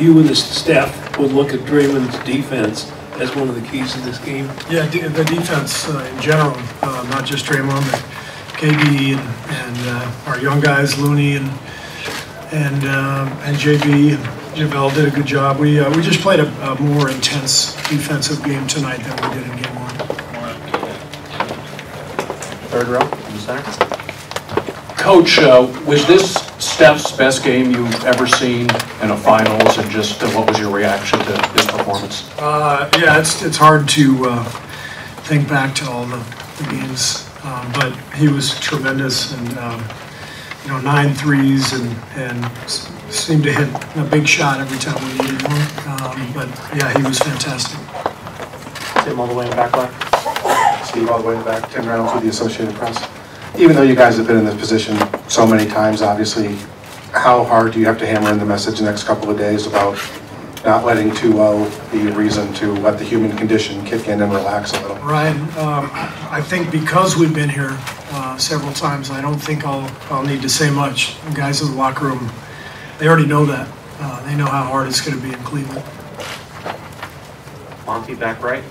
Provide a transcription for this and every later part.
you and the Steph would look at Draymond's defense as one of the keys in this game. Yeah, the defense in general, not just Draymond, but KD and our young guys, Looney and JB and JaVale did a good job. We just played a more intense defensive game tonight than we did in game one. Third row, in the center. Coach, was this Steph's best game you've ever seen in a finals, and just what was your reaction to his performance? Yeah, it's hard to think back to all the games, but he was tremendous, and 9 threes and seemed to hit a big shot every time we needed one. But yeah, he was fantastic. Tim all the way in the back left. Steve all the way in the back. Tim Reynolds with the Associated Press. Even though you guys have been in this position so many times, obviously, how hard do you have to hammer in the message the next couple of days about not letting 2-0 be a reason to let the human condition kick in and relax a little? Ryan, I think because we've been here several times, I don't think I'll need to say much. The guys in the locker room, they already know that. They know how hard it's going to be in Cleveland. Monty back right.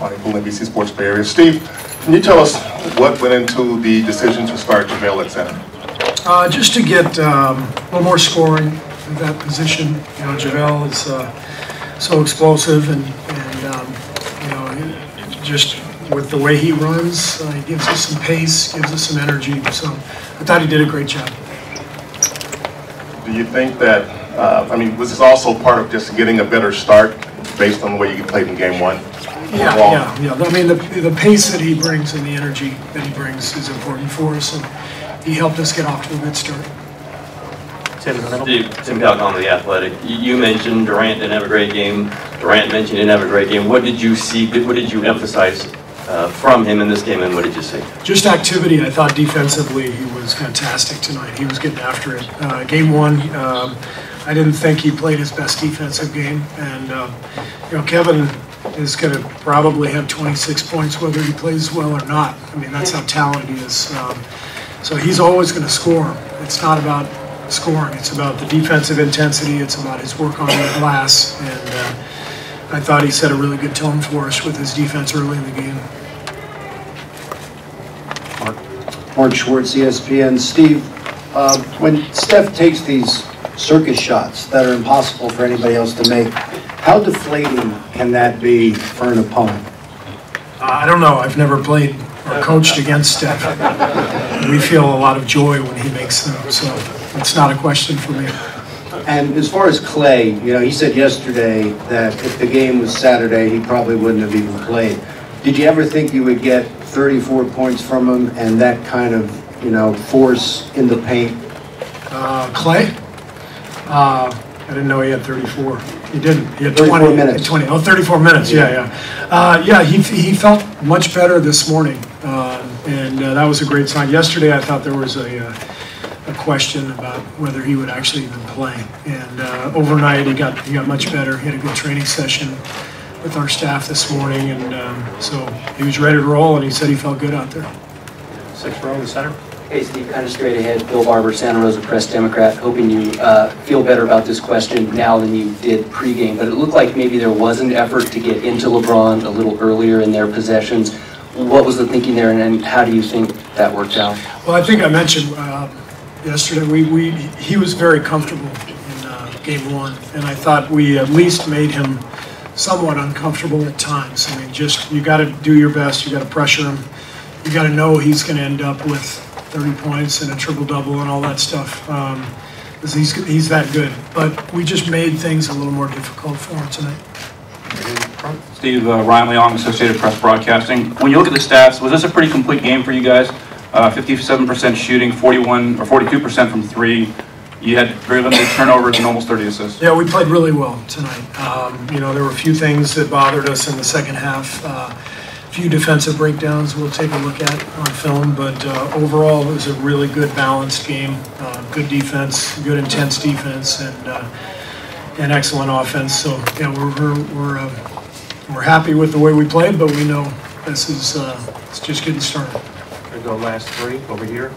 Monty from NBC Sports Bay Area. Steve, can you tell us what went into the decision to start JaVale at center? Just to get a little more scoring in that position. JaVale is so explosive, and just with the way he runs, he gives us some pace, gives us some energy. So I thought he did a great job. Do you think that, was this also part of just getting a better start based on the way you played in game one? Yeah. I mean, the pace that he brings and the energy that he brings is important for us, and he helped us get off to a good start. Tim in the middle. Tim Calgon, The Athletic. You mentioned Durant didn't have a great game. Durant mentioned he didn't have a great game. What did you see? What did you emphasize from him in this game, and what did you see? Just activity. I thought defensively he was fantastic tonight. He was getting after it. Game one, I didn't think he played his best defensive game, and Kevin is going to probably have 26 points whether he plays well or not. I mean, that's how talented he is. So he's always going to score. It's not about scoring. It's about the defensive intensity. It's about his work on the glass. And I thought he set a really good tone for us with his defense early in the game. Mark Schwartz, ESPN. Steve, when Steph takes these circus shots that are impossible for anybody else to make, how deflating can that be for an opponent? I don't know. I've never played or coached against Steph. We feel a lot of joy when he makes them, so it's not a question for me. And as far as Klay, he said yesterday that if the game was Saturday, he probably wouldn't have even played. Did you ever think you would get 34 points from him and that kind of, force in the paint? Klay? I didn't know he had 34. He didn't. He had 20 minutes. 34 minutes. Yeah. He felt much better this morning, and that was a great sign. Yesterday, I thought there was a question about whether he would actually even play, and overnight he got much better. He had a good training session with our staff this morning, and so he was ready to roll, and he said he felt good out there. Sixth row in the center. Hey Steve, kind of straight ahead, Bill Barber, Santa Rosa Press Democrat, hoping you feel better about this question now than you did pregame, but it looked like maybe there was an effort to get into LeBron a little earlier in their possessions. What was the thinking there, and how do you think that worked out? Well, I think I mentioned yesterday, he was very comfortable in game one, and I thought we at least made him somewhat uncomfortable at times. I mean, you got to do your best, you got to pressure him, you got to know he's going to end up with 30 points and a triple-double and all that stuff, because he's that good. But we just made things a little more difficult for him tonight. Steve, Ryan Leong, Associated Press Broadcasting. When you look at the stats, was this a pretty complete game for you guys? 57% shooting, 41 or 42% from three. You had very limited turnovers and almost 30 assists. Yeah, we played really well tonight. There were a few things that bothered us in the second half. Few defensive breakdowns we'll take a look at on film, but overall it was a really good balanced game. Good defense, good intense defense, and excellent offense. So yeah, we're happy with the way we played, but we know this is it's just getting started. We'll go last three over here.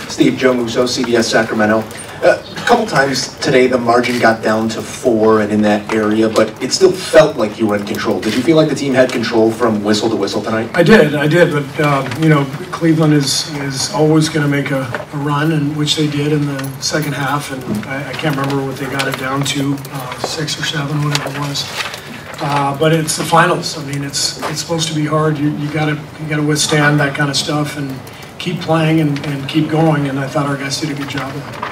Steve, Joe Musso, CBS Sacramento. A couple times today, the margin got down to 4 and in that area, but it still felt like you were in control. Did you feel like the team had control from whistle to whistle tonight? I did, but, you know, Cleveland is always going to make a run, and which they did in the second half, and I can't remember what they got it down to, 6 or 7, whatever it was. But it's the finals. I mean, it's supposed to be hard. You gotta withstand that kind of stuff and keep playing and keep going, and I thought our guys did a good job of it.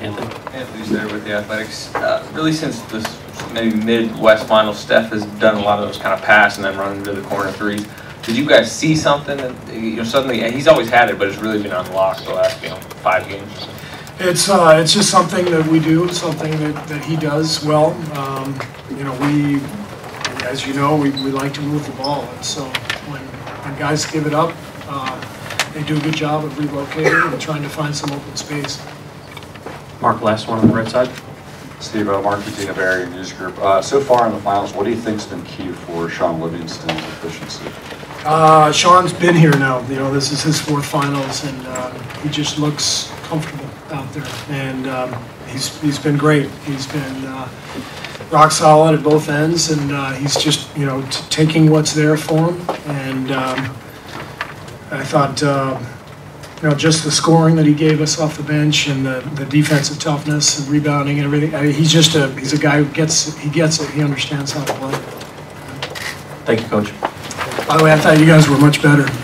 Anthony's there with the Athletics. Really, since this maybe Midwest Finals, Steph has done a lot of those kind of pass and then run into the corner threes. Did you guys see something that, you know, suddenly, he's always had it, but it's really been unlocked the last, 5 games? It's just something that we do, something that he does well. You know, as you know, we like to move the ball, and so when guys give it up, they do a good job of relocating and trying to find some open space. Mark, last one on the right side. Steve, Mark Barry, News Group. So far in the finals, what do you think's been key for Sean Livingston's efficiency? Sean's been here now. You know, this is his 4th finals, and he just looks comfortable out there. And he's been great. He's been rock solid at both ends, and he's just, you know, taking what's there for him. And I thought, you know, just the scoring that he gave us off the bench and the defensive toughness and rebounding and everything. I mean, he's a guy who gets it. He understands how to play. Thank you, Coach. By the way, I thought you guys were much better.